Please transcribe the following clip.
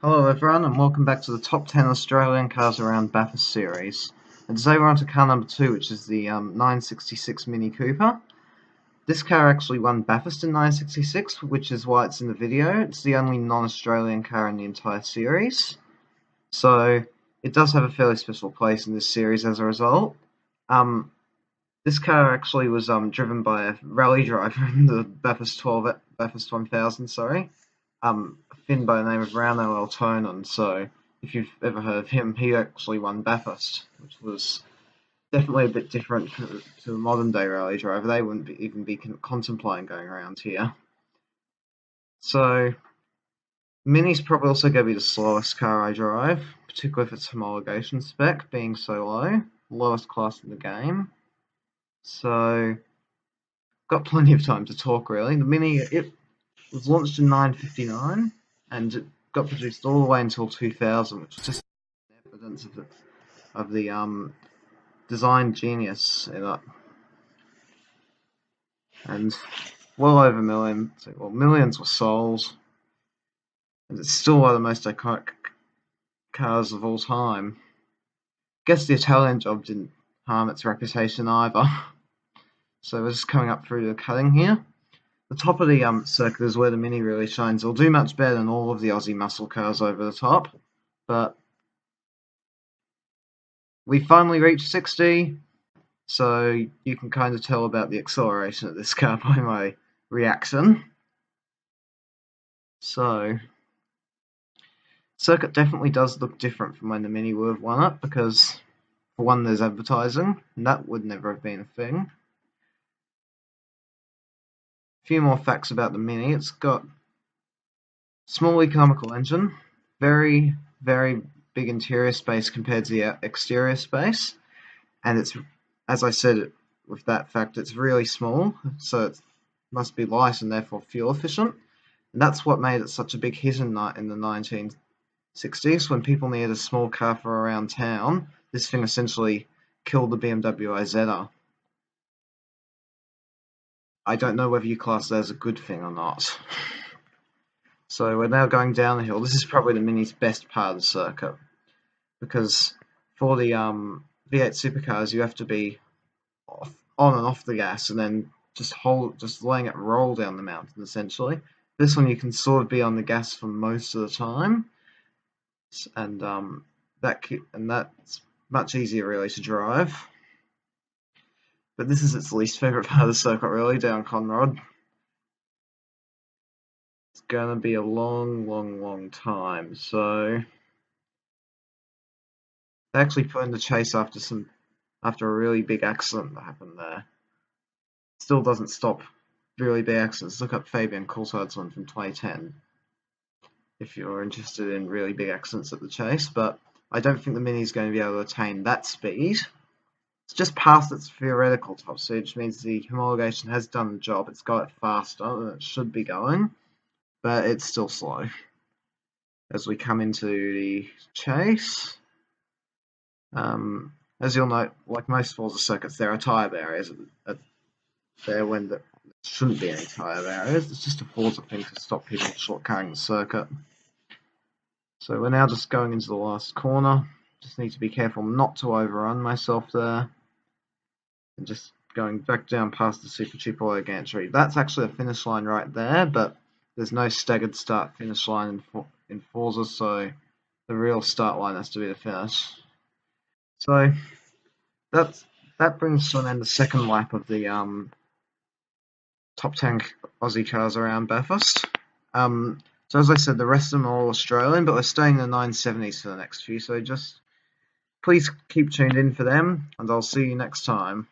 Hello everyone and welcome back to the top 10 Australian Cars Around Bathurst series. And today we're on to car number 2, which is the 966 Mini Cooper. This car actually won Bathurst in 966, which is why it's in the video. It's the only non-Australian car in the entire series. So it does have a fairly special place in this series as a result. This car actually was driven by a rally driver in the Bathurst 1000, a Finn by the name of Rauno Eltonen. So if you've ever heard of him, he actually won Bathurst, which was definitely a bit different to the modern day rally driver. They wouldn't even be contemplating going around here. So Mini's probably also going to be the slowest car I drive, particularly for its homologation spec being so low, lowest class in the game. So got plenty of time to talk really. The Mini, it was launched in 959 and it got produced all the way until 2000, which is just evidence of the design genius in it. And well over millions were sold, and it's still one of the most iconic cars of all time. Guess the Italian job didn't harm its reputation either. So we're just coming up through the cutting here. The top of the circuit is where the Mini really shines. It'll do much better than all of the Aussie muscle cars over the top, but we finally reached 60, so you can kind of tell about the acceleration of this car by my reaction. So, circuit definitely does look different from when the Mini would have won it, because for one there's advertising, and that would never have been a thing. A few more facts about the Mini. It's got small economical engine, very, very big interior space compared to the exterior space, and it's, as I said with that fact, it's really small, so it must be light and therefore fuel efficient, and that's what made it such a big hit in the 1960s. When people needed a small car for around town, this thing essentially killed the BMW iZeta. I don't know whether you class that as a good thing or not. So we're now going down the hill. This is probably the Mini's best part of the circuit, because for the V8 supercars you have to be on and off the gas and then just letting it roll down the mountain essentially. This one you can sort of be on the gas for most of the time, and that's much easier really to drive. But this is its least favourite part of the circuit really, down Conrod. It's gonna be a long time, so they actually put in the chase after a really big accident that happened there. Still doesn't stop really big accidents. Look up Fabian Coulthard's one from 2010 if you're interested in really big accidents at the chase, but I don't think the Mini is going to be able to attain that speed. It's just past its theoretical top speed, which means the homologation has done the job. It's got it faster than it should be going, but it's still slow. As we come into the chase, as you'll note, like most Forza circuits, there are tyre barriers there when there shouldn't be any tyre barriers. It's just a Forza thing to stop people shortcutting the circuit. So we're now just going into the last corner. Just need to be careful not to overrun myself there. And just going back down past the Super Cheap Auto gantry. That's actually a finish line right there, but there's no staggered start-finish line in Forza, so the real start line has to be the finish. So that brings us to an end the second lap of the top 10 Aussie cars around Bathurst. So as I said, the rest of them are all Australian, but we're staying in the 970s for the next few, so just please keep tuned in for them, and I'll see you next time.